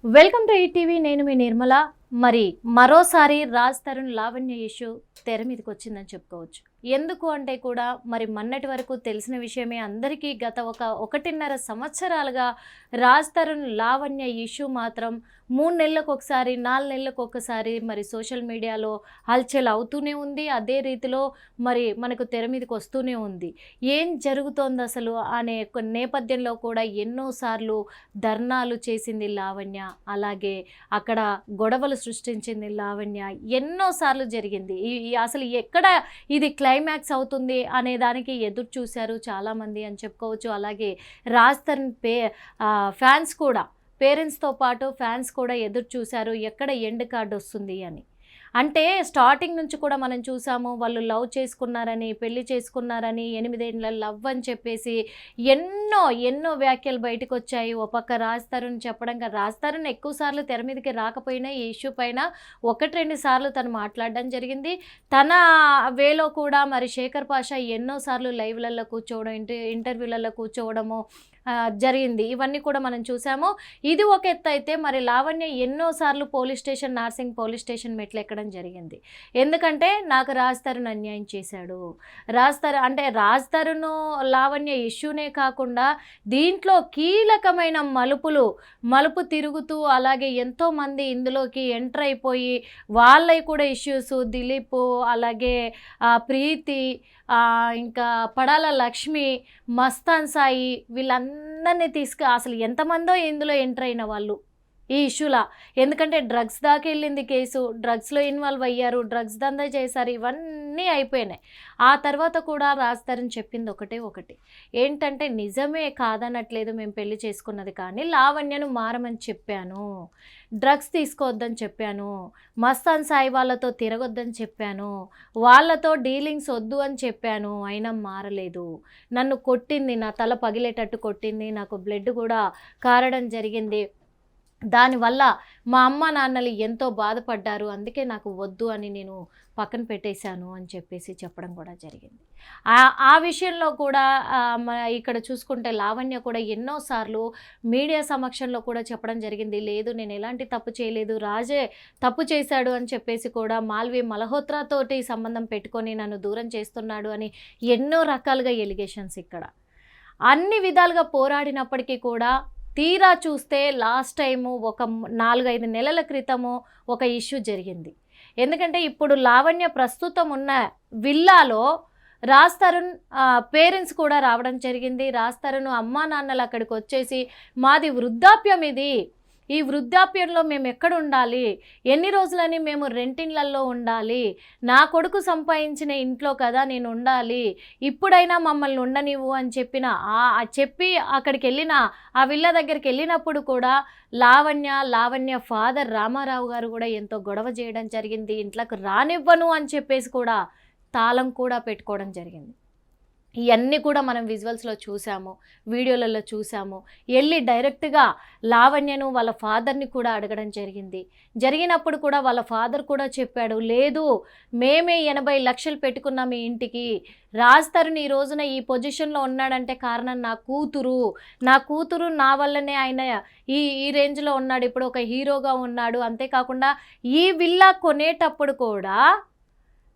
Welcome to ETV. నేను మీ నిర్మల. మరి మరోసారి రాజ్ తరుణ్ లావణ్య ఇష్యూ తెర మీదకి వచ్చిందని చెప్పుకోవచ్చు. ఎందుకు అంటే కూడా మరి మొన్నటి వరకు తెలిసిన విషయమే. అందరికీ గత 1.5 సంవత్సరాలుగా రాజ్ తరుణ్ లావణ్య ఇష్యూ మాత్రం 3 నెలలకు ఒకసారి 4 నెలలకు ఒకసారి మరి సోషల్ మీడియాలో హల్చల్ అవుతూనే ఉంది. అదే రీతిలో మరి మనకు తెర మీదకి వస్తూనే ఉంది. ఏం జరుగుతోంది అసలు అనే నేపథ్యంలో కూడా ఎన్నోసార్లు ధర్నాలు చేసింది లావణ్య, అలాగే అక్కడ గొడవలు సృష్టించింది లావణ్య. ఎన్నోసార్లు జరిగింది. అసలు ఎక్కడ ఇది క్లైమాక్స్ అవుతుంది అనే దానికి ఎదురు చూశారు చాలామంది అని చెప్పుకోవచ్చు. అలాగే రాజ్ తరుణ్ ఫ్యాన్స్ కూడా, పేరెంట్స్తో పాటు ఫ్యాన్స్ కూడా ఎదురు చూశారు ఎక్కడ ఎండ్ కార్డ్ వస్తుంది అని. అంటే స్టార్టింగ్ నుంచి కూడా మనం చూసాము, వాళ్ళు లవ్ చేసుకున్నారని, పెళ్లి చేసుకున్నారని, 8 ఏళ్ళ లవ్ అని చెప్పేసి ఎన్నో వ్యాఖ్యలు బయటకు వచ్చాయి. ఒక పక్క రాజ్ తరుణ్ చెప్పడం, రాజ్ తరుణ్ ఎక్కువ సార్లు తెర మీదకి రాకపోయినా ఈ ఇష్యూ పైన 1-2 సార్లు తను మాట్లాడడం జరిగింది. తన వేలో కూడా మరి శేఖర్ పాషా ఎన్నోసార్లు లైవ్లలో కూర్చోవడం, ఇంటర్వ్యూలలో కూర్చోవడము జరిగింది. ఇవన్నీ కూడా మనం చూసాము. ఇది ఒక ఎత్తు అయితే, మరి లావణ్య ఎన్నోసార్లు నార్సింగ్ పోలీస్ స్టేషన్ మెట్లు ఎక్కడం జరిగింది. ఎందుకంటే నాకు రాజ్ తరుణ్ అన్యాయం చేశాడు. రాజ్ తరుణ్ లావణ్య ఇష్యూనే కాకుండా దీంట్లో కీలకమైన మలుపు తిరుగుతూ, అలాగే ఎంతోమంది ఇందులోకి ఎంటర్ అయిపోయి వాళ్ళవి కూడా ఇష్యూస్, దిలీప్, అలాగే ప్రీతి, ఇంకా పడాల లక్ష్మి, మస్తాన్ సాయి, వీళ్ళందరినీ అసలు ఎంతమందో ఇందులో ఎంటర్ అయిన వాళ్ళు ఈ ఇష్యూలా. ఎందుకంటే డ్రగ్స్ దాకా వెళ్ళింది కేసు, డ్రగ్స్లో ఇన్వాల్వ్ అయ్యారు, డ్రగ్స్ దందా చేశారు, ఇవన్నీ అయిపోయినాయి. ఆ తర్వాత కూడా రాజ్ తరుణ్ చెప్పింది ఒకటి ఏంటంటే, నిజమే కాదనట్లేదు మేము పెళ్లి చేసుకున్నది, కానీ లావణ్యను మారమని చెప్పాను, డ్రగ్స్ తీసుకోవద్దని చెప్పాను, మస్తాన్ సాయి వాళ్ళతో తిరగొద్దని చెప్పాను, వాళ్ళతో డీలింగ్స్ వద్దు అని చెప్పాను, అయినా మారలేదు. నన్ను కొట్టింది, నా తల పగిలేటట్టు కొట్టింది, నాకు బ్లడ్ కూడా కారడం జరిగింది, దానివల్ల మా అమ్మ నాన్నలు ఎంతో బాధపడ్డారు, అందుకే నాకు వద్దు అని నేను పక్కన పెట్టేశాను అని చెప్పేసి చెప్పడం కూడా జరిగింది. ఆ విషయంలో కూడా ఇక్కడ చూసుకుంటే లావణ్య కూడా ఎన్నోసార్లు మీడియా సమక్షంలో కూడా చెప్పడం జరిగింది, లేదు నేను ఎలాంటి తప్పు చేయలేదు, రాజే తప్పు చేశాడు అని చెప్పేసి కూడా మాల్వి మల్హోత్రాతోటి సంబంధం పెట్టుకొని నన్ను దూరం చేస్తున్నాడు అని ఎన్నో రకాలుగా ఎలిగేషన్స్. ఇక్కడ అన్ని విధాలుగా పోరాడినప్పటికీ కూడా తీరా చూస్తే లాస్ట్ టైము ఒక 4-5 నెలల క్రితము ఒక ఇష్యూ జరిగింది. ఎందుకంటే ఇప్పుడు లావణ్య ప్రస్తుతం ఉన్న విల్లాలో రాజ్ తరుణ్ పేరెంట్స్ కూడా రావడం జరిగింది. రాజ్ తరుణ్ అమ్మా నాన్నలు అక్కడికి వచ్చేసి, మాది వృద్ధాప్యం, ఈ వృద్ధాప్యంలో మేము ఎక్కడ ఉండాలి, ఎన్ని రోజులని మేము రెంటిన్లలో ఉండాలి, నా కొడుకు సంపాదించిన ఇంట్లో కదా నేను ఉండాలి, ఇప్పుడైనా మమ్మల్ని ఉండనివ్వు అని చెప్పి అక్కడికి వెళ్ళిన ఆ విల్ల దగ్గరికి వెళ్ళినప్పుడు కూడా లావణ్య ఫాదర్ రామారావు గారు కూడా ఎంతో గొడవ చేయడం జరిగింది. ఇంట్లోకి రానివ్వను అని చెప్పేసి కూడా తాళం కూడా పెట్టుకోవడం జరిగింది. ఇవన్నీ కూడా మనం విజువల్స్లో చూసాము, వీడియోలలో చూసాము. వెళ్ళి డైరెక్ట్గా లావణ్యను వాళ్ళ ఫాదర్ని కూడా అడగడం జరిగినప్పుడు కూడా వాళ్ళ ఫాదర్ కూడా చెప్పాడు, లేదు మేమే 80 లక్షలు పెట్టుకున్నాం ఈ ఇంటికి, రాజ్ తరుణ్ ఈ రోజున ఈ పొజిషన్లో ఉన్నాడంటే కారణం నా కూతురు నా వల్లనే ఆయన ఈ రేంజ్లో ఉన్నాడు, ఇప్పుడు ఒక హీరోగా ఉన్నాడు. అంతేకాకుండా ఈ విల్లా కొనేటప్పుడు కూడా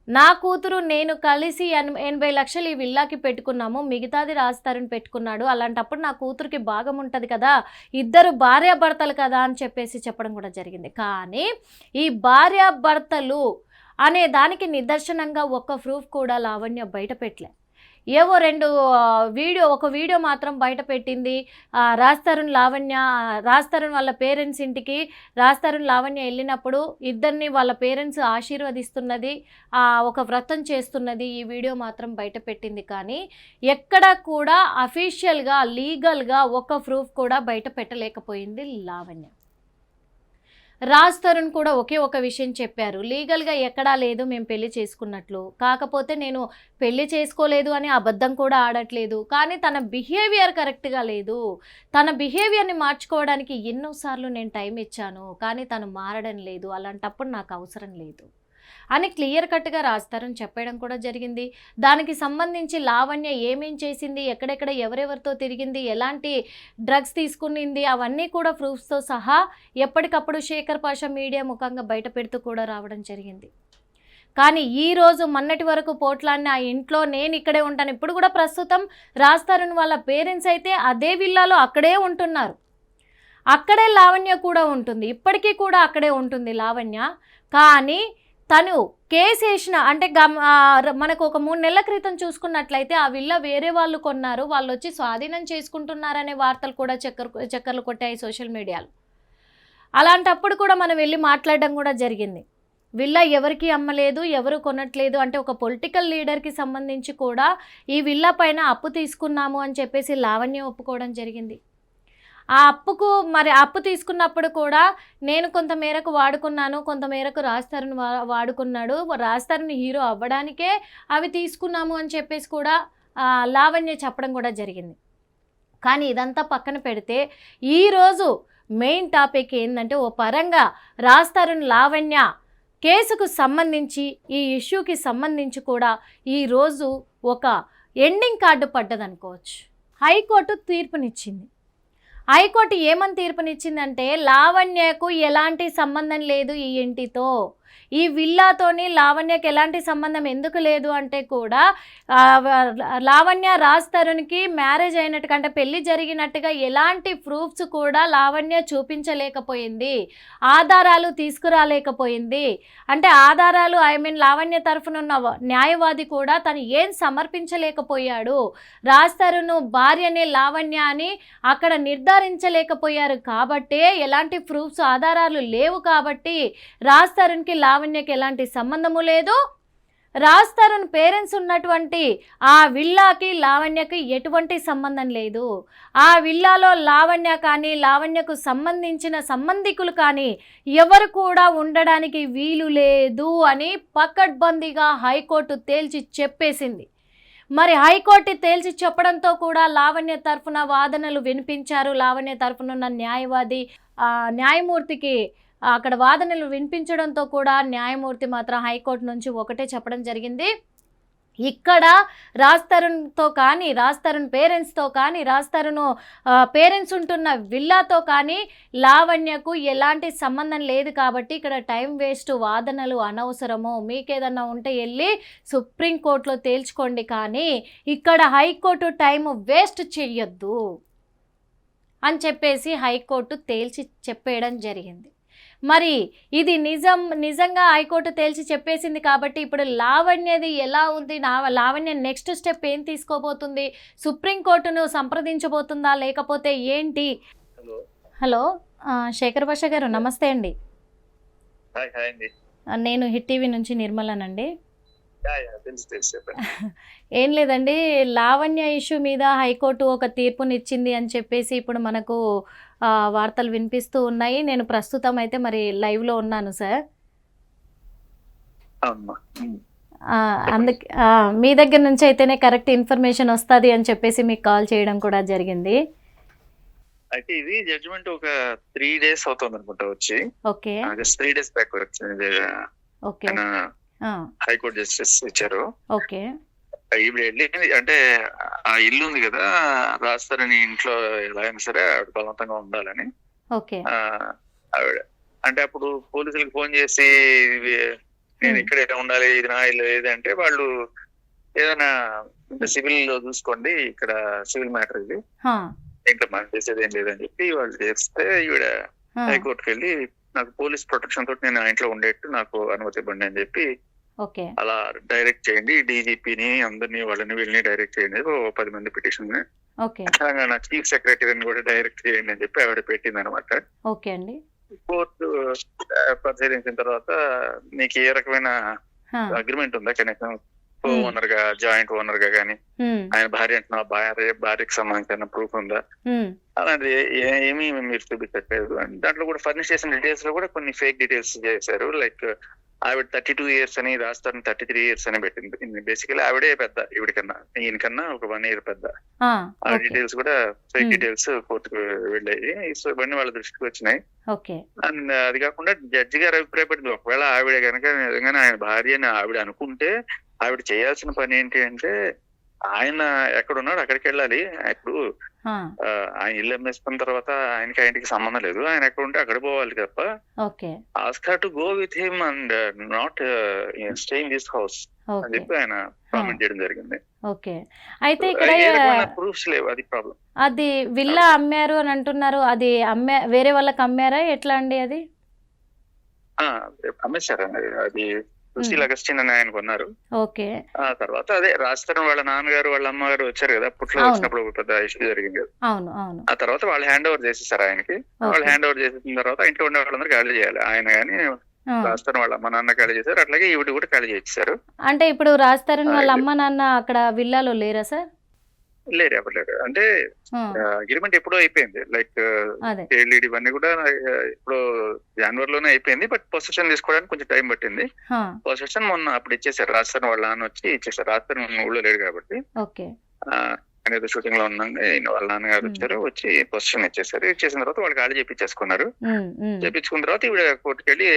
నా కూతురు నేను కలిసి 80 లక్షలు ఈ విల్లాకి పెట్టుకున్నాము, మిగతాది రాజ్ తరుణ్ పెట్టుకున్నాడు, అలాంటప్పుడు నా కూతురికి భాగం ఉంటుంది కదా, ఇద్దరు భార్యాభర్తలు కదా అని చెప్పేసి చెప్పడం కూడా జరిగింది. కానీ ఈ భార్యాభర్తలు అనే దానికి నిదర్శనంగా ఒక్క ప్రూఫ్ కూడా లావణ్య బయట పెట్టలే. ఏవో ఒక వీడియో మాత్రం బయట పెట్టింది. రాజ్ తరుణ్ వాళ్ళ పేరెంట్స్ ఇంటికి రాజ్ తరుణ్ లావణ్య వెళ్ళినప్పుడు ఇద్దరిని వాళ్ళ పేరెంట్స్ ఆశీర్వదిస్తున్నది, ఒక వ్రతం చేస్తున్నది, ఈ వీడియో మాత్రం బయట పెట్టింది. కానీ ఎక్కడ కూడా అఫీషియల్గా లీగల్గా ఒక ప్రూఫ్ కూడా బయట పెట్టలేకపోయింది లావణ్య. రాజ్ తరుణ్ కూడా ఒక విషయం చెప్పారు, లీగల్గా ఎక్కడా లేదు మేము పెళ్లి చేసుకున్నట్లు, కాకపోతే నేను పెళ్లి చేసుకోలేదు అని అబద్ధం కూడా ఆడట్లేదు, కానీ తన బిహేవియర్ కరెక్ట్గా లేదు, తన బిహేవియర్ని మార్చుకోవడానికి ఎన్నోసార్లు నేను టైం ఇచ్చాను, కానీ తను మారడం లేదు, అలాంటప్పుడు నాకు అవసరం లేదు, అని క్లియర్ కట్గా రాస్తారని చెప్పడం కూడా జరిగింది. దానికి సంబంధించి లావణ్య ఏమేం చేసింది, ఎక్కడెక్కడ ఎవరెవరితో తిరిగింది, ఎలాంటి డ్రగ్స్ తీసుకునింది, అవన్నీ కూడా ప్రూఫ్స్తో సహా ఎప్పటికప్పుడు శేఖర్ పాషా మీడియా ముఖంగా బయట పెడుతూ కూడా రావడం జరిగింది. కానీ ఈరోజు మొన్నటి వరకు పోట్లాడిన ఆ ఇంట్లో నేను ఇక్కడే ఉంటాను, ఇప్పుడు కూడా ప్రస్తుతం రాజ్ తరుణ్ వాళ్ళ పేరెంట్స్ అయితే అదే విల్లాలో అక్కడే ఉంటున్నారు. అక్కడే లావణ్య కూడా ఉంటుంది, ఇప్పటికీ కూడా అక్కడే ఉంటుంది లావణ్య. కానీ తను కేసు వేసిన అంటే మనకు ఒక 3 నెలల క్రితం చూసుకున్నట్లయితే ఆ విల్లా వేరే వాళ్ళు కొన్నారు, వాళ్ళు వచ్చి స్వాధీనం చేసుకుంటున్నారనే వార్తలు కూడా చక్కర్లు కొట్టాయి సోషల్ మీడియాలో. అలాంటప్పుడు కూడా మనం వెళ్ళి మాట్లాడడం కూడా జరిగింది. విల్లా ఎవరికి అమ్మలేదు, ఎవరు కొనట్లేదు అంటే ఒక పొలిటికల్ లీడర్కి సంబంధించి కూడా ఈ విల్లా పైన అప్పు తీసుకున్నాము అని చెప్పేసి లావణ్య ఒప్పుకోవడం జరిగింది. ఆ అప్పు తీసుకున్నప్పుడు కూడా నేను కొంత మేరకు వాడుకున్నాను, కొంత మేరకు రాజ్ తరుణ్ వాడుకున్నాడు, రాజ్ తరుణ్ హీరో అవ్వడానికే అవి తీసుకున్నాము అని చెప్పేసి కూడా లావణ్య చెప్పడం కూడా జరిగింది. కానీ ఇదంతా పక్కన పెడితే ఈరోజు మెయిన్ టాపిక్ ఏంటంటే ఓ పరంగా రాజ్ తరుణ్ లావణ్య కేసుకు సంబంధించి ఈ ఇష్యూకి సంబంధించి కూడా ఈరోజు ఒక ఎండింగ్ కార్డు పడ్డదనుకోవచ్చు. హైకోర్టు తీర్పునిచ్చింది. హైకోర్టు ఏమని తీర్పునిచ్చిందంటే లావణ్యకు ఎలాంటి సంబంధం లేదు ఈ ఇంటితో, ఈ విల్లాతోని లావణ్యకు ఎలాంటి సంబంధం ఎందుకు లేదు అంటే కూడా లావణ్య రాజ్ తరుణ్కి మ్యారేజ్ అయినట్టుగా అంటే పెళ్లి జరిగినట్టుగా ఎలాంటి ప్రూఫ్స్ కూడా లావణ్య చూపించలేకపోయింది, ఆధారాలు తీసుకురాలేకపోయింది. అంటే ఆధారాలు లావణ్య తరఫున ఉన్న న్యాయవాది కూడా తను ఏం సమర్పించలేకపోయాడు, రాజ్ తరుణ్ భార్యనే లావణ్య అని అక్కడ నిర్ధారించలేకపోయారు. కాబట్టే ఎలాంటి ప్రూఫ్స్ ఆధారాలు లేవు కాబట్టి రాజ్ తరుణ్కి లావణ్యకి ఎలాంటి సంబంధము లేదు, రాజ్ తరుణ్ పేరెంట్స్ ఉన్నటువంటి ఆ విల్లాకి లావణ్యకి ఎటువంటి సంబంధం లేదు, ఆ విల్లాలో లావణ్య కానీ లావణ్యకు సంబంధించిన సంబంధికులు కానీ ఎవరు కూడా ఉండడానికి వీలు లేదు అని పకడ్బందీగా హైకోర్టు తేల్చి చెప్పేసింది. మరి హైకోర్టు తేల్చి చెప్పడంతో కూడా లావణ్య తరఫున వాదనలు వినిపించారు. లావణ్య తరఫున ఉన్న న్యాయమూర్తికి అక్కడ వాదనలు వినిపించడంతో కూడా న్యాయమూర్తి మాత్రం హైకోర్టు నుంచి ఒకటే చెప్పడం జరిగింది, ఇక్కడ రాజ్ తరుణ్తో కానీ రాజ్ తరుణ్ పేరెంట్స్తో కానీ రాజ్ తరుణ్ పేరెంట్స్ ఉంటున్న విల్లాతో కానీ లావణ్యకు ఎలాంటి సంబంధం లేదు కాబట్టి ఇక్కడ టైం వేస్ట్, వాదనలు అనవసరము, మీకేదన్నా ఉంటే వెళ్ళి సుప్రీంకోర్టులో తేల్చుకోండి, కానీ ఇక్కడ హైకోర్టు టైం వేస్ట్ చెయ్యొద్దు అని చెప్పేసి హైకోర్టు తేల్చి చెప్పేయడం జరిగింది. మరి ఇది నిజంగా హైకోర్టు తేల్చి చెప్పేసింది కాబట్టి ఇప్పుడు లావణ్యది ఎలా ఉంది, లావణ్య నెక్స్ట్ స్టెప్ ఏం తీసుకోబోతుంది, సుప్రీంకోర్టును సంప్రదించబోతుందా లేకపోతే ఏంటి? హలో శేఖర్ భాష గారు, నమస్తే అండి. నేను హిట్ టీవీ నుంచి నిర్మలనండి. ఏం లేదండి, లావణ్య ఇష్యూ మీద హైకోర్టు ఒక తీర్పునిచ్చింది అని చెప్పేసి ఇప్పుడు మనకు వార్తలు వినిపిస్తూ ఉన్నాయి. నేను ప్రస్తుతం అయితే మరి లైవ్లో ఉన్నాను సార్. అందుకే మీ దగ్గర నుంచి అయితేనే కరెక్ట్ ఇన్ఫర్మేషన్ వస్తుంది అని చెప్పేసి మీకు కాల్ చేయడం కూడా జరిగింది. అయితే ఇది జడ్జిమెంట్ ఒక 3 days అవుతుంది అనుకుంటా వచ్చి. ఓకే, 3 days బ్యాక్ వచ్చింది. ఓకే, హైకోర్టు జస్టిస్ ఇచ్చారు. ఓకే, ఇప్పుడు వెళ్ళి అంటే ఆ ఇల్లు ఉంది కదా రాజ్ తరుణ్ ఇంట్లో ఎలా అయినా సరే ఆవిడ బలవంతంగా ఉండాలని. ఓకే, ఆవిడ అంటే అప్పుడు పోలీసులకు ఫోన్ చేసి నేను ఇక్కడే ఉండాలి, ఇది నా ఇల్లు ఏదంటే వాళ్ళు ఏదైనా సివిల్ లో చూసుకోండి, ఇక్కడ సివిల్ మ్యాటర్ ఇది, ఇంకా మనం చేసేది ఏం లేదని చెప్పి వాళ్ళు చేస్తే ఈవిడ హైకోర్టుకి వెళ్ళి నాకు పోలీస్ ప్రొటెక్షన్ తోటి నేను ఆ ఇంట్లో ఉండేట్టు నాకు అనుమతి ఇవ్వండి అని చెప్పి అలా డైరెక్ట్ చేయండి, డీజీపీని అందరినీ వాళ్ళని వీళ్ళని డైరెక్ట్ చేయండి, 10 మంది పిటిషన్ నా చీఫ్ సెక్రటరీని కూడా డైరెక్ట్ చేయండి అని చెప్పి ఆవిడ పెట్టింది అనమాట. కోర్టు పరిశీలించిన తర్వాత నీకు ఏ రకమైన అగ్రిమెంట్ ఉందా, కనీసం ఓనర్ గా, జాయింట్ ఓనర్ గా గానీ, ఆయన భార్య అంటున్నా, భార్యకి సంబంధించిన ప్రూఫ్ ఉందా, అలాంటి ఏమీ మీరు చూపించట్లేదు. దాంట్లో కూడా ఫర్నిష్ చేసిన డీటెయిల్స్ లో కూడా కొన్ని ఫేక్ డీటెయిల్స్ చేశారు. లైక్ ఆవిడ 32 years అని, రాస్తారని 33 years అని పెట్టింది. బేసికలీ ఆవిడే పెద్ద, ఈయనకన్నా ఒక 1 year పెద్ద. ఆ డీటెయిల్స్ కూడా ఫేక్ డీటెయిల్స్ కోర్టుకు వెళ్ళాయి. సో ఇవన్నీ వాళ్ళ దృష్టికి వచ్చినాయి. అండ్ అది కాకుండా జడ్జి గారు అభిప్రాయపడింది, ఒకవేళ ఆవిడ కనుక నిజంగానే ఆయన భార్య అని ఆవిడ అనుకుంటే ఆవిడ చేయాల్సిన పని ఏంటి అంటే, ఆయన ఎక్కడ ఉన్నాడు అక్కడికి వెళ్ళాలి. ఇప్పుడు ఆయన ఇల్లు అమ్మేసుకున్న తర్వాత ఆయనకి ఆయనకి సంబంధం లేదు, ఆయన ఎక్కడ ఉంటే అక్కడ పోవాలి తప్ప ask her to go with him and not stay in this house అని చెప్పి ఆయన కామెంట్ చేయడం జరిగింది. అయితే ఇక్కడ ప్రూఫ్స్ లేవు, అది ప్రాబ్లం. అది విల్లా అమ్మారు అని అంటున్నారు, అది వేరే వాళ్ళకి అమ్మారా ఎట్లా అండి? అది అమ్మేశారండి. అది సుశీల్ అగస్టిన్ అని ఆయన కొన్నారు. ఆ తర్వాత అదే రాజస్థాన్ వాళ్ళ నాన్నగారు వాళ్ళ అమ్మగారు వచ్చారు కదా, అప్పట్లో వచ్చినప్పుడు పెద్ద ఇష్యూ జరిగింది కదా. ఆ తర్వాత వాళ్ళు హ్యాండ్ ఓవర్ చేసేసారు ఆయనకి. వాళ్ళు హ్యాండ్ ఓవర్ చేసిన తర్వాత ఇంట్లో ఉండే వాళ్ళందరూ ఖాళీ చేయాలి. ఆయన గానీ రాజస్థాన్ వాళ్ళ అమ్మ నాన్న ఖాళీ చేశారు, అట్లాగే ఈవిడ కూడా ఖాళీ చేసేసారు. అంటే ఇప్పుడు రాజస్థాన్ వాళ్ళ అమ్మ నాన్న అక్కడ విల్లాలో లేరా సార్? లేరు, ఎవరు లేరు. అంటే అగ్రిమెంట్ ఎప్పుడో అయిపోయింది. లైక్ ఎల్ఈడి ఇవన్నీ కూడా ఇప్పుడు జనవరిలోనే అయిపోయింది. బట్ పొజిషన్ తీసుకోవడానికి కొంచెం టైం పట్టింది. పొజిషన్ మొన్న అప్పుడు ఇచ్చేసారు, రాజస్థాన్ వాళ్ళ నాన్న వచ్చి ఇచ్చేసారు. రాజస్థాన్ ఊళ్ళో లేడు కాబట్టి అనేది షూటింగ్ లో ఉన్నాను, వాళ్ళ నాన్నగారు వచ్చారు, వచ్చి పొజిషన్ ఇచ్చేసారు. ఇచ్చేసిన తర్వాత వాళ్ళు ఖాళీ చేపించేసుకున్నారు. చేపించుకున్న తర్వాత ఇవిడ కోర్టుకెళ్ళి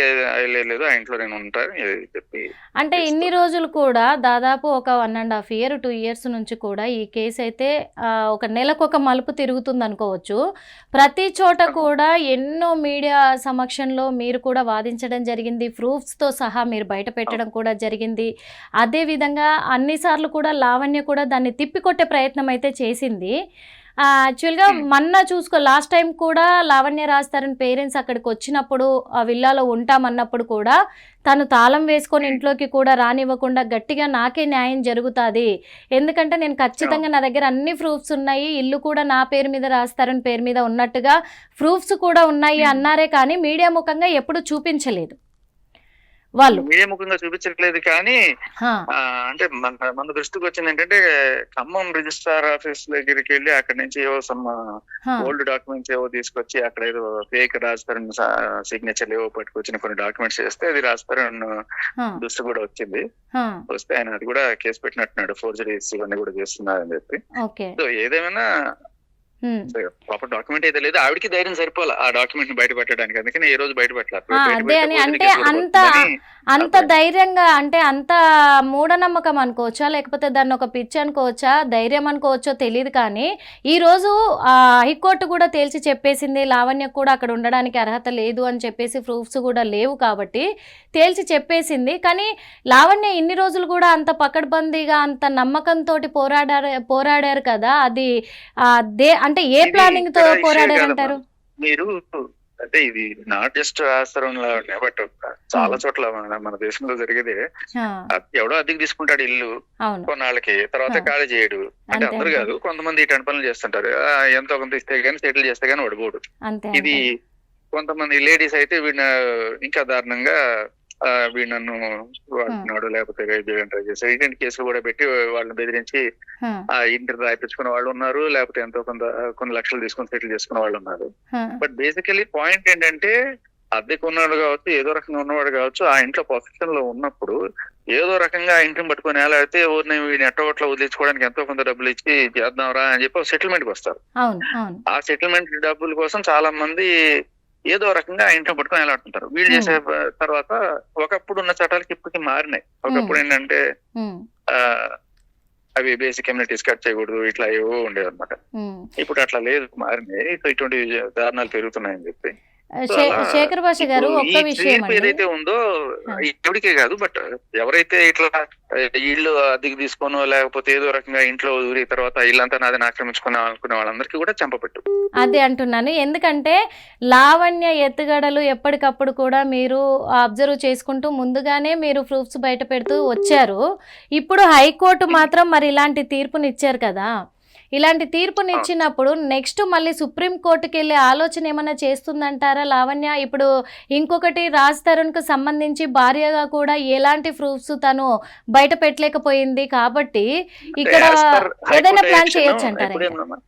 లేదు ఆ ఇంట్లో నేను ఉంటాను చెప్పి. అంటే ఇన్ని రోజులు కూడా దాదాపు ఒక 1.5 year 2 years నుంచి కూడా ఈ కేసు అయితే ఒక నెలకు ఒక మలుపు తిరుగుతుంది అనుకోవచ్చు. ప్రతి చోట కూడా ఎన్నో మీడియా సమక్షంలో మీరు కూడా వాదించడం జరిగింది, ప్రూఫ్స్ తో సహా మీరు బయట పెట్టడం కూడా జరిగింది. అదే విధంగా అన్నిసార్లు కూడా లావణ్య కూడా దాన్ని తిప్పికొట్టే ప్రయత్నం అయితే చేసింది. యాక్చువల్గా మొన్న లాస్ట్ టైం కూడా లావణ్య రాజస్థాన్ పేరెంట్స్ అక్కడికి వచ్చినప్పుడు ఆ విల్లాలో ఉంటామన్నప్పుడు కూడా తను తాళం వేసుకొని ఇంట్లోకి కూడా రానివ్వకుండా గట్టిగా నాకే న్యాయం జరుగుతుంది, ఎందుకంటే నేను ఖచ్చితంగా నా దగ్గర అన్ని ప్రూఫ్స్ ఉన్నాయి, ఇల్లు కూడా నా పేరు మీద రాజస్థాన్ పేరు మీద ఉన్నట్టుగా ప్రూఫ్స్ కూడా ఉన్నాయి అన్నారే కానీ మీడియా ముఖంగా ఎప్పుడు చూపించలేదు. వాళ్ళు మీడియా ముఖంగా చూపించట్లేదు కానీ అంటే మన దృష్టికి వచ్చింది ఏంటంటే, ఖమ్మం రిజిస్ట్రార్ ఆఫీస్ దగ్గరికి వెళ్ళి అక్కడ నుంచి ఏవో సమ్ ఓల్డ్ డాక్యుమెంట్స్ ఏవో తీసుకొచ్చి అక్కడ ఏదో ఫేక్ రాజస్థాన్ సిగ్నేచర్ ఏవో పట్టుకొచ్చిన కొన్ని డాక్యుమెంట్స్ చేస్తే అది రాజస్థాన్ దృష్టి కూడా వచ్చింది. వస్తే ఆయన అది కూడా కేసు పెట్టినట్టున్నాడు, ఫోర్జరీస్ ఇవన్నీ కూడా చేస్తున్నారని చెప్పి. సో ఏదేమైనా ప్రాపర్ డాక్యుమెంట్ అయితే లేదు, ఆవిడకి ధైర్యం సరిపోవాలి ఆ డాక్యుమెంట్ ని బయట పెట్టడానికి, అందుకని ఏ రోజు బయట పెట్టలేదు. అంటే అంత ధైర్యంగా, అంటే అంత మూఢనమ్మకం అనుకోవచ్చా లేకపోతే దాన్ని ఒక పిచ్చి అనుకోవచ్చా, ధైర్యం అనుకోవచ్చో తెలియదు కానీ ఈ రోజు హైకోర్టు కూడా తేల్చి చెప్పేసింది లావణ్య కూడా అక్కడ ఉండడానికి అర్హత లేదు అని చెప్పేసి, ప్రూఫ్స్ కూడా లేవు కాబట్టి తేల్చి చెప్పేసింది. కానీ లావణ్య ఇన్ని రోజులు కూడా అంత పకడ్బందీగా అంత నమ్మకంతో పోరాడారు కదా, అది అంటే ఏ ప్లానింగ్ తో పోరాడారంటారు మీరు? అంటే ఇది నాట్ జస్ట్ రాజస్థానంలో, బట్ చాలా చోట్ల మన దేశంలో జరిగేది. ఎవడో అద్దెకి తీసుకుంటాడు ఇల్లు కొన్నాళ్ళకి, తర్వాత ఖాళీ చేయడు. అంటే అందరు కాదు, కొంతమంది ఇటువంటి పనులు చేస్తుంటారు. ఎంతో కొంత ఇస్తే గానీ, సెటిల్ చేస్తే గానీ వాడుకోడు. ఇది కొంతమంది లేడీస్ అయితే వీడిన ఇంకా దారుణంగా వీడు నన్ను వాడుతున్నాడు లేకపోతే ట్రై చేశారు, ఇటువంటి కేసులు కూడా పెట్టి వాళ్ళని బెదిరించి ఆ ఇంటర్ రాయిపించుకున్న వాళ్ళు ఉన్నారు, లేకపోతే ఎంతో కొన్ని లక్షలు తీసుకొని సెటిల్ చేసుకున్న వాళ్ళు ఉన్నారు. బట్ బేసికలీ పాయింట్ ఏంటంటే, అద్దెకు ఉన్నవాడు కావచ్చు, ఏదో రకంగా ఉన్నవాడు కావచ్చు, ఆ ఇంట్లో పొజిషన్ లో ఉన్నప్పుడు ఏదో రకంగా ఆ ఇంటిని పట్టుకొని ఎలాడితే ఊరిని వీడిని ఎట్టగొట్ల వదిలించుకోవడానికి ఎంతో కొంత డబ్బులు ఇచ్చి చేద్దాంరా అని చెప్పి సెటిల్మెంట్ కి వస్తారు. ఆ సెటిల్మెంట్ డబ్బుల కోసం చాలా మంది ఏదో రకంగా ఆ ఇంట్లో పట్టుకొని ఎలాడుతుంటారు. వీళ్ళు చేసే తర్వాత ఒకప్పుడు ఉన్న చట్టాలకి ఇప్పటికీ మారినాయి. ఒకప్పుడు ఏంటంటే అవి బేసిక్ కమ్యూనిటీస్ కట్ చేయకూడదు, ఇట్లా ఏవో ఉండేది అనమాట. ఇప్పుడు అట్లా లేదు, మారినాయి. ఇటువంటి దారుణాలు పెరుగుతున్నాయని చెప్పి శేఖర్ భాష గారు ఒక్క విషయం ఏదైతే ఉందో ఎవరికే కాదు, బట్ ఎవరైతే ఇట్లా ఇల్లు అద్దెకి తీసుకోనో లేకపోతే ఏదో రకంగా ఇంట్లో ఊరి తర్వాత ఇల్లంతా నాదని ఆక్రమించుకున్నా అనుకునే వాళ్ళందరికీ కూడా చంపపెట్టు. అదే అంటున్నాను, ఎందుకంటే లావణ్య ఎత్తుగడలు ఎప్పటికప్పుడు కూడా మీరు అబ్జర్వ్ చేసుకుంటూ ముందుగానే మీరు ప్రూఫ్స్ బయట పెడుతూ వచ్చారు. ఇప్పుడు హైకోర్టు మాత్రం మరి ఇలాంటి తీర్పుని ఇచ్చారు కదా, ఇలాంటి తీర్పుని ఇచ్చినప్పుడు నెక్స్ట్ మళ్ళీ సుప్రీం కోర్టుకి వెళ్ళే ఆలోచన ఏమైనా చేస్తుందంటారా లావణ్య? ఇప్పుడు ఇంకొకటి రాజ్ తరుణ్ కు సంబంధించి భార్యగా కూడా ఎలాంటి ప్రూఫ్స్ తను బయట పెట్టలేకపోయింది కాబట్టి ఇక్కడ ఏదైనా ప్లాన్ చేయొచ్చు అంటారా?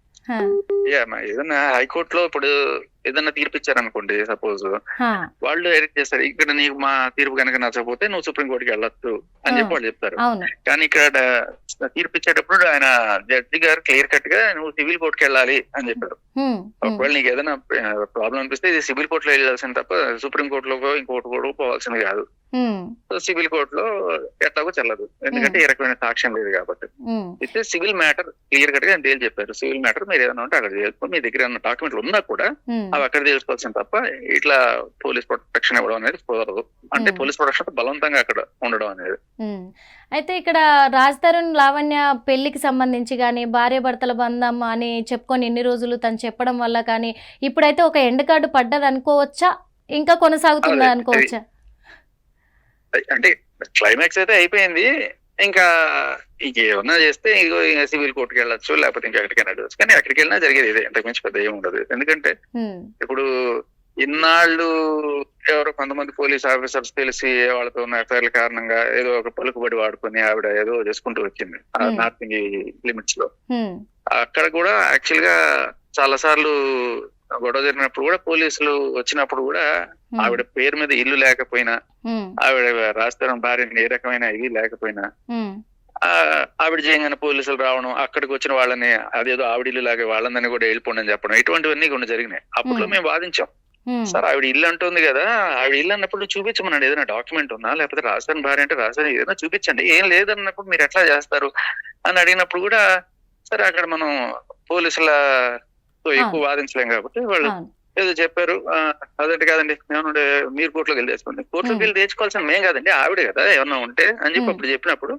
ఏదన్నా హైకోర్టులో ఇప్పుడు ఏదన్నా తీర్పు ఇచ్చారనుకోండి, సపోజ్ వాళ్ళు ఎడిట్ చేస్తారు, ఇక్కడ నీకు మా తీర్పు కనుక నచ్చకపోతే నువ్వు సుప్రీంకోర్టుకి వెళ్ళొచ్చు అని చెప్పి వాళ్ళు చెప్తారు. కానీ ఇక్కడ తీర్పు ఇచ్చేటప్పుడు ఆయన జడ్జి గారు క్లియర్ కట్ గా నువ్వు సివిల్ కోర్టుకి వెళ్ళాలి అని చెప్పారు. ఒకవేళ నీకు ఏదైనా ప్రాబ్లం అనిపిస్తే ఇది సివిల్ కోర్టులో వెళ్ళాల్సింది తప్ప సుప్రీం కోర్టులో ఇంకోటి కూడా పోవాల్సింది కాదు. సివిల్ కోర్టులో ఎట్లాగో చెల్లదు, ఎందుకంటే ఏ రకమైన సాక్ష్యం లేదు కాబట్టి. అయితే సివిల్ మ్యాటర్ క్లియర్ కట్ గా తేలి చెప్పారు. సివిల్ మ్యాటర్ మీరు ఏదైనా ఉంటే అక్కడ చేసుకోవాలి, మీ దగ్గర ఉన్న డాక్యుమెంట్లు ఉన్నా కూడా అవి అక్కడ తెలుసుకోవాల్సింది తప్ప ఇట్లా పోలీస్ ప్రొటెక్షన్ ఇవ్వడం అనేది కుదరదు. అంటే పోలీస్ ప్రొటెక్షన్ బలవంతంగా అక్కడ ఉండడం అనేది. అయితే ఇక్కడ రాజ్ తరుణ్ లావణ్య పెళ్లికి సంబంధించి కానీ భార్య భర్తల బంధం అని చెప్పుకొని ఎన్ని రోజులు తను చెప్పడం వల్ల కానీ ఇప్పుడైతే ఒక ఎండ్ కార్డు పడ్డది అనుకోవచ్చా, ఇంకా కొనసాగుతుందా అనుకోవచ్చా? అంటే క్లైమాక్స్ అయితే అయిపోయింది, ఇంకా ఏమన్నా చేస్తే ఇగో సివిల్ కోర్టుకి వెళ్ళొచ్చు, లేకపోతే ఇంకా ఎక్కడికైనా వెళ్ళచ్చు. కానీ ఎక్కడికి వెళ్ళినా జరిగేది ఇదే, ఇంతకు మించి పెద్ద ఏమి ఉండదు. ఎందుకంటే ఇప్పుడు ఇన్నాళ్ళు ఎవరో కొంతమంది పోలీస్ ఆఫీసర్స్ తెలిసి వాళ్ళతో ఉన్న ఎఫ్ఐఆర్ల కారణంగా ఏదో ఒక పలుకుబడి వాడుకొని ఆవిడ ఏదో చేసుకుంటూ వచ్చింది నార్త్ లిమిట్స్ లో. అక్కడ కూడా యాక్చువల్ గా చాలా సార్లు గొడవ జరిగినప్పుడు కూడా పోలీసులు వచ్చినప్పుడు కూడా ఆవిడ పేరు మీద ఇల్లు లేకపోయినా, ఆవిడ రాజధాని భార్య ఏ రకమైన ఇది లేకపోయినా ఆవిడ చేయగానే పోలీసులు రావడం, అక్కడికి వచ్చిన వాళ్ళని అదేదో ఆవిడ ఇల్లు లాగే వాళ్ళందరినీ కూడా వెళ్ళిపోండి అని చెప్పడం, ఇటువంటివన్నీ కొన్ని జరిగినాయి. అప్పుడు మేము వాదించాం, సార్ ఆవిడ ఇల్లు అంటుంది కదా, ఆవిడ ఇల్లు అన్నప్పుడు చూపించమనండి, ఏదైనా డాక్యుమెంట్ ఉన్నా, లేకపోతే రాజధాని భార్య అంటే రాజధాని ఏదైనా చూపించండి, ఏం లేదన్నప్పుడు మీరు ఎట్లా చేస్తారు అని అడిగినప్పుడు కూడా సరే అక్కడ మనం పోలీసుల ఎక్కువ వాదించలేం కాబట్టి వాళ్ళు ఏదో చెప్పారు. అదంటే కాదండి ఏమన్నా మీరు కోర్టులోకి వెళ్ళి తెచ్చుకోండి, కోర్టులోకి వెళ్ళి తెచ్చుకోవాల్సిన మేం కాదండి ఆవిడే కదా ఏమన్నా ఉంటే అని చెప్పి అప్పుడు చెప్పినప్పుడు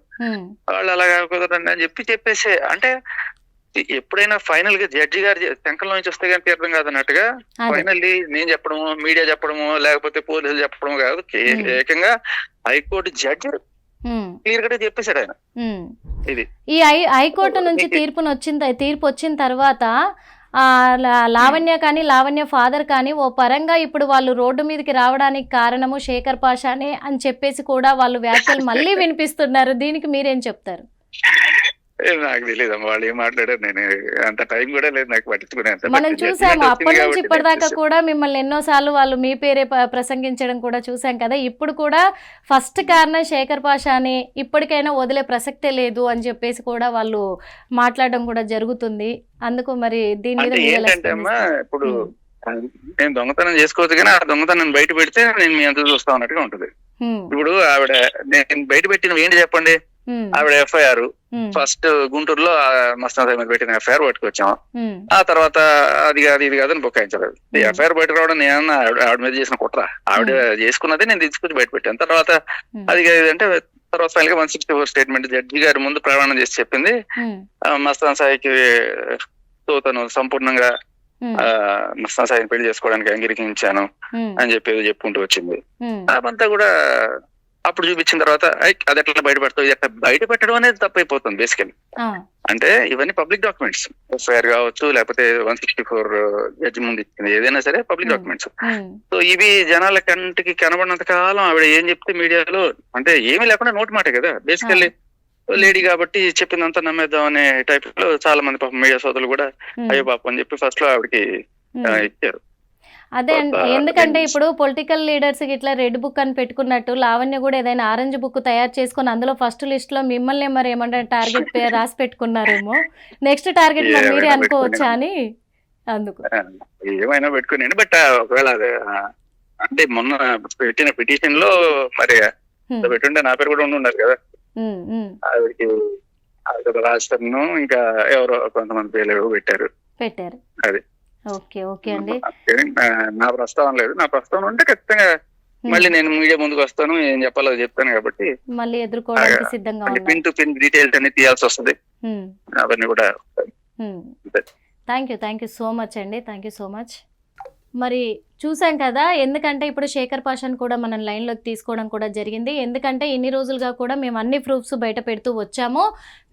వాళ్ళు అలాగా కుదరండి అని చెప్పేసి, అంటే ఎప్పుడైనా ఫైనల్ గా జడ్జి గారు శంకర్లో నుంచి వస్తే కానీ తీర్థం కాదన్నట్టుగా ఫైనల్లీ నేను చెప్పడము, మీడియా చెప్పడము, లేకపోతే పోలీసులు చెప్పడము కాదు, ఏకంగా హైకోర్టు జడ్జి క్లియర్ గా చెప్పేశాడు ఆయన. ఇది ఈ హైకోర్టు నుంచి తీర్పు వచ్చిన తర్వాత లావణ్య కానీ లావణ్య ఫాదర్ కానీ ఓ పరంగా ఇప్పుడు వాళ్ళు రోడ్డు మీదకి రావడానికి కారణము శేఖర్ పాషానే అని చెప్పేసి కూడా వాళ్ళు వ్యాఖ్యలు మళ్ళీ వినిపిస్తున్నారు. దీనికి మీరేం చెప్తారు? నాకు తెలియదు వాళ్ళు ఏం మాట్లాడారు, నేను అంత టైం కూడా లేదు నాకు పట్టించుకునే. మనం చూసాము అప్పటి నుంచి ఇప్పటిదాకా కూడా మిమ్మల్ని ఎన్నోసార్లు వాళ్ళు మీ పేరే ప్రసంగించడం కూడా చూసాం కదా. ఇప్పుడు కూడా ఫస్ట్ కారణం శేఖర్ పాషాని, ఇప్పటికైనా వదిలే ప్రసక్తే లేదు అని చెప్పేసి కూడా వాళ్ళు మాట్లాడడం కూడా జరుగుతుంది. అందుకు మరి దీని మీద ఏంటంటే అమ్మా, ఇప్పుడు నేను దొంగతనం చేసుకోవచ్చు కానీ ఆ దొంగతనం బయట పెడితే నేను మీ అంతా చూస్తా ఉన్నట్టుగా ఉంటది. ఇప్పుడు ఆవిడ నేను బయట పెట్టిన ఏంటి చెప్పండి, ఆవిడ ఎఫ్ఐఆర్ ఫస్ట్ గుంటూరులో మస్తాన్ సాయి మీద పెట్టిన ఎఫ్ఐఆర్ పట్టుకొచ్చాం. ఆ తర్వాత అది కాదు ఇది కాదని బుకాయించలేదు. ఎఫ్ఐఆర్ బయట రావడం నేను ఆవిడ మీద చేసిన కుట్ర, ఆవిడ చేసుకున్నదే నేను తీసుకొచ్చి బయట పెట్టాను. తర్వాత అది అంటే తర్వాత ఫైనల్ గా 164 స్టేట్మెంట్ జడ్జి గారి ముందు ప్రమాణం చేసి చెప్పింది, మస్తాన్ సాయికి తను సంపూర్ణంగా మస్తాన్ సాయిని పెళ్లి చేసుకోవడానికి అంగీకరించాను అని చెప్పి చెప్పుకుంటూ వచ్చింది. అవంతా కూడా అప్పుడు చూపించిన తర్వాత అది ఎట్లా బయటపడతావు, ఇది ఎట్లా బయట పెట్టడం అనేది తప్పైపోతుంది బేసికలీ. అంటే ఇవన్నీ పబ్లిక్ డాక్యుమెంట్స్, ఎఫ్ఐఆర్ కావచ్చు లేకపోతే 164 జడ్జి ముందు ఇచ్చింది ఏదైనా సరే పబ్లిక్ డాక్యుమెంట్స్. సో ఇవి జనాల కంటికి కనబడినంత కాలం ఆవిడ ఏం చెప్తే మీడియాలో అంటే ఏమీ లేకుండా నోటి మాట కదా బేసికల్లీ, లేడీ కాబట్టి చెప్పిందంతా నమ్మేద్దాం అనే టైప్ లో చాలా మంది పాపం మీడియా సోదరులు కూడా అయ్యో పాపం అని చెప్పి ఫస్ట్ లో ఆవిడకి ఇచ్చారు. అదే ఎందుకంటే ఇప్పుడు పొలిటికల్ లీడర్స్ ఇట్లా రెడ్ బుక్ అని పెట్టుకున్నట్టు లావణ్య కూడా ఏదైనా ఆరెంజ్ బుక్ తయారు చేసుకుని అందులో ఫస్ట్ లిస్ట్ లో మిమ్మల్ని మరి ఏమంటారు టార్గెట్ రాసి పెట్టుకున్నారేమో, నెక్స్ట్ టార్గెట్ మీరే అనుకోవచ్చా అని. అందుకు ఏమైనా పెట్టుకున్నాను, బట్ ఒకవేళ అంటే మొన్న పెట్టిన పిటిషన్ లో మరి పెట్టుంటే నా పేరు కూడా ఉండాలి కదా, ఆవిడకి రాజస్థాన్ ఇంకా ఎవరో కొంతమంది పేర్లు పెట్టారు. అది ఓకే ఓకే అండి, నా ప్రస్తావన లేదు. నా ప్రస్తావన ఉంటే ఖచ్చితంగా మళ్ళీ నేను మీడియా ముందుకు వస్తాను, ఏం చెప్పాలో చెప్తాను కాబట్టి మళ్ళీ ఎదుర్కోవడానికి సిద్ధంగా పిన్ టు పిన్ డీటెయిల్స్ అన్ని తీయాల్సి వస్తుంది. అవన్నీ కూడా థ్యాంక్ యూ సో మచ్ అండి, థ్యాంక్ యూ సో మచ్. మరి చూసాం కదా, ఎందుకంటే ఇప్పుడు శేఖర్ పాషాను కూడా మనం లైన్లోకి తీసుకోవడం కూడా జరిగింది. ఎందుకంటే ఇన్ని రోజులుగా కూడా మేము అన్ని ప్రూఫ్స్ బయట పెడుతూ వచ్చాము.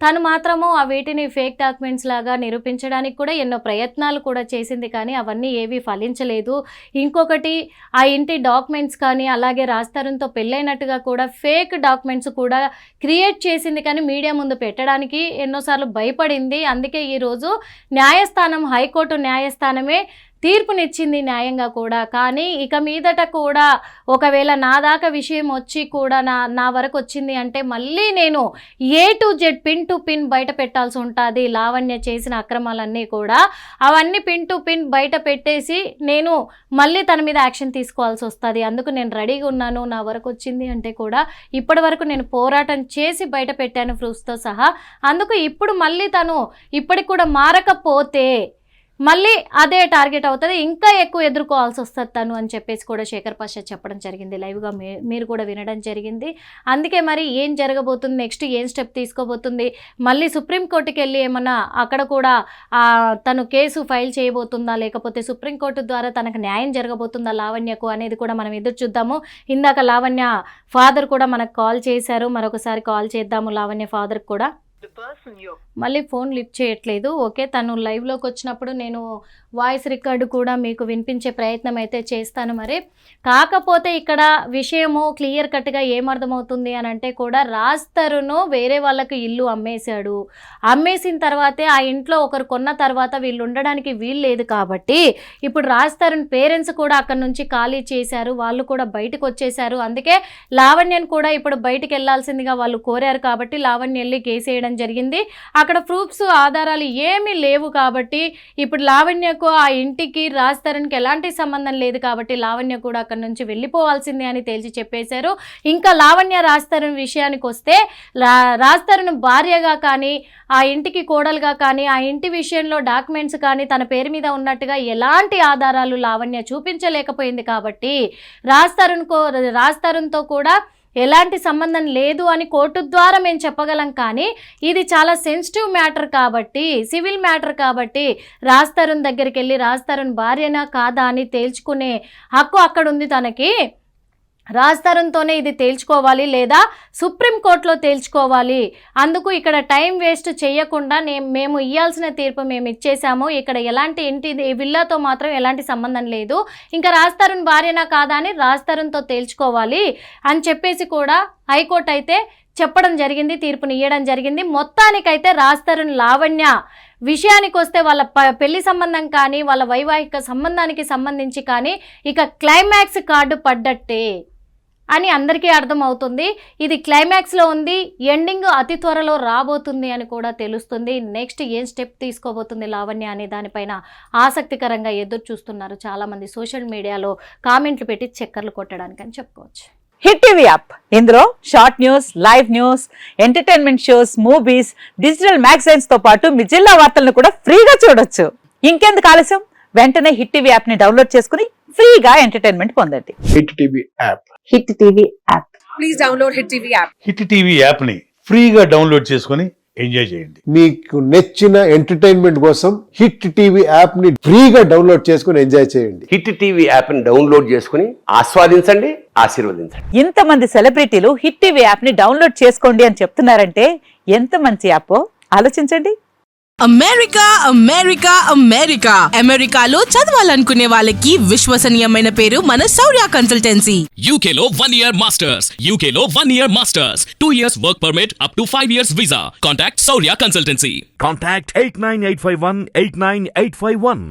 తను మాత్రము ఆ వీటిని ఫేక్ డాక్యుమెంట్స్ లాగా నిరూపించడానికి కూడా ఎన్నో ప్రయత్నాలు కూడా చేసింది, కానీ అవన్నీ ఏవి ఫలించలేదు. ఇంకొకటి, ఆ ఇంటి డాక్యుమెంట్స్ కానీ అలాగే రాజ్తరుణ్తో పెళ్ళైనట్టుగా కూడా ఫేక్ డాక్యుమెంట్స్ కూడా క్రియేట్ చేసింది, కానీ మీడియా ముందు పెట్టడానికి ఎన్నోసార్లు భయపడింది. అందుకే ఈరోజు న్యాయస్థానం, హైకోర్టు న్యాయస్థానమే తీర్పునిచ్చింది న్యాయంగా కూడా. కానీ ఇక మీదట కూడా ఒకవేళ నా దాకా విషయం వచ్చి కూడా నా వరకు వచ్చింది అంటే మళ్ళీ నేను A to Z pin to pin బయట పెట్టాల్సి ఉంటుంది. లావణ్య చేసిన అక్రమాలన్నీ కూడా అవన్నీ పిన్ టు పిన్ బయట పెట్టేసి నేను మళ్ళీ తన మీద యాక్షన్ తీసుకోవాల్సి వస్తుంది. అందుకు నేను రెడీగా ఉన్నాను. నా వరకు వచ్చింది అంటే కూడా ఇప్పటి వరకు నేను పోరాటం చేసి బయట పెట్టాను ప్రూఫ్స్తో సహా. అందుకు ఇప్పుడు మళ్ళీ తను ఇప్పటికి కూడా మారకపోతే మళ్ళీ అదే టార్గెట్ అవుతుంది, ఇంకా ఎక్కువ ఎదుర్కోవాల్సి వస్తుంది తను అని చెప్పేసి కూడా శేఖర్ పాషా చెప్పడం జరిగింది. లైవ్గా మీరు కూడా వినడం జరిగింది. అందుకే మరి ఏం జరగబోతుంది, నెక్స్ట్ ఏం స్టెప్ తీసుకోబోతుంది, మళ్ళీ సుప్రీంకోర్టుకి వెళ్ళి ఏమన్నా అక్కడ కూడా తను కేసు ఫైల్ చేయబోతుందా, లేకపోతే సుప్రీంకోర్టు ద్వారా తనకు న్యాయం జరగబోతుందా లావణ్యకు అనేది కూడా మనం ఎదురు చూద్దాము. ఇందాక లావణ్య ఫాదర్ కూడా మనకు కాల్ చేశారు, మరొకసారి కాల్ చేద్దాము లావణ్య ఫాదర్కి కూడా. మళ్ళీ ఫోన్ లిఫ్ట్ చేయట్లేదు. ఓకే, తను లైవ్లోకి వచ్చినప్పుడు నేను వాయిస్ రికార్డు కూడా మీకు వినిపించే ప్రయత్నం అయితే చేస్తాను. మరి కాకపోతే ఇక్కడ విషయము క్లియర్ కట్గా ఏమర్థమవుతుంది అని అంటే కూడా రాజ్తరుణ్ వేరే వాళ్ళకి ఇల్లు అమ్మేశాడు. అమ్మేసిన తర్వాతే ఆ ఇంట్లో ఒకరు కొన్న తర్వాత వీళ్ళు ఉండడానికి వీలు లేదు కాబట్టి ఇప్పుడు రాజ్తరుణ్ పేరెంట్స్ కూడా అక్కడ నుంచి ఖాళీ చేశారు, వాళ్ళు కూడా బయటకు వచ్చేసారు. అందుకే లావణ్యను కూడా ఇప్పుడు బయటికి వెళ్ళాల్సిందిగా వాళ్ళు కోరారు కాబట్టి లావణ్య వెళ్ళి కేసు వేయడం జరిగింది. అక్కడ ప్రూఫ్స్, ఆధారాలు ఏమీ లేవు కాబట్టి ఇప్పుడు లావణ్యకు ఆ ఇంటికి రాజ్తరుణ్కి ఎలాంటి సంబంధం లేదు కాబట్టి లావణ్య కూడా అక్కడ నుంచి వెళ్ళిపోవాల్సిందే అని తేల్చి చెప్పేశారు. ఇంకా లావణ్య రాజ్తరుణ్ విషయానికి వస్తే రాజ్తరుణ్ భార్యగా కానీ ఆ ఇంటికి కోడలుగా కానీ ఆ ఇంటి విషయంలో డాక్యుమెంట్స్ కానీ తన పేరు మీద ఉన్నట్టుగా ఎలాంటి ఆధారాలు లావణ్య చూపించలేకపోయింది కాబట్టి రాజ్తరుణ్తో కూడా ఎలాంటి సంబంధం లేదు అని కోర్టు ద్వారా మేము చెప్పగలం. కానీ ఇది చాలా సెన్సిటివ్ మ్యాటర్ కాబట్టి, సివిల్ మ్యాటర్ కాబట్టి రాజ్తరుణ్ దగ్గరికి వెళ్ళి రాజ్తరుణ్ భార్యనా కాదా అని తేల్చుకునే హక్కు అక్కడ ఉంది తనకి. రాజ్తరుణ్తోనే ఇది తేల్చుకోవాలి లేదా సుప్రీంకోర్టులో తేల్చుకోవాలి. అందుకు ఇక్కడ టైం వేస్ట్ చేయకుండా మేము ఇవ్వాల్సిన తీర్పు మేము ఇచ్చేసాము. ఇక్కడ ఎలాంటి ఇంటి విల్లాతో మాత్రం ఎలాంటి సంబంధం లేదు, ఇంకా రాజ్తరుణ్ భార్యనా కాదా అని రాజ్తరుణ్తో తేల్చుకోవాలి అని చెప్పేసి కూడా హైకోర్టు అయితే చెప్పడం జరిగింది, తీర్పుని ఇవ్వడం జరిగింది. మొత్తానికైతే రాజ్తరుణ్ లావణ్య విషయానికి వస్తే వాళ్ళ పెళ్లి సంబంధం కానీ వాళ్ళ వైవాహిక సంబంధానికి సంబంధించి కానీ ఇక క్లైమాక్స్ కార్డు పడ్డట్టే అని అందరికీ అర్థమవుతుంది. ఇది క్లైమాక్స్లో ఉంది, ఎండింగ్ అతి త్వరలో రాబోతుంది అని కూడా తెలుస్తుంది. నెక్స్ట్ ఏం స్టెప్ తీసుకోబోతుంది లావణ్య అనే దానిపైన ఆసక్తికరంగా ఎదురు చూస్తున్నారు చాలామంది. సోషల్ మీడియాలో కామెంట్లు పెట్టి చక్కర్లు కొట్టడానికి అని చెప్పుకోవచ్చు. హిట్ టీవీ యాప్, ఇందులో short news, live news, entertainment shows, movies, digital magazines తో పాటు మీ జిల్లా వార్తలను కూడా ఫ్రీగా చూడొచ్చు. ఇంకెందుకు ఆలస్యం, వెంటనే హిట్ టీవీ యాప్ ని డౌన్లోడ్ చేసుకుని ఫ్రీగా ఎంటర్టైన్మెంట్ పొందండి. Hit TV app. Hit TV app. Please download hit TV app. Hit TV app ని ఫ్రీగా డౌన్లోడ్ చేసుకుని ఎంజాయ్ చేయండి. మీకు నచ్చిన ఎంటర్టైన్మెంట్ కోసం హిట్ టీవీ యాప్ ని ఫ్రీగా డౌన్లోడ్ చేసుకుని ఎంజాయ్ చేయండి. హిట్ టీవీ యాప్ ని డౌన్లోడ్ చేసుకుని ఆస్వాదించండి, ఆశీర్వదించండి. ఇంతమంది సెలబ్రిటీలు హిట్ టీవీ యాప్ ని డౌన్లోడ్ చేసుకోండి అని చెప్తున్నారంటే ఎంత మంచి యాప్ ఆలోచించండి. అమెరికా అమెరికా అమెరికా అమెరికాలో చదవాలనుకునే వాళ్ళకి విశ్వసనీయమైన పేరు మన శౌర్య కన్సల్టెన్సీ. UK లో 1 year masters. UK లో 1 year masters. 2 years work permit up to 5 years visa. Contact Saurya Consultancy. Contact 89851 89851.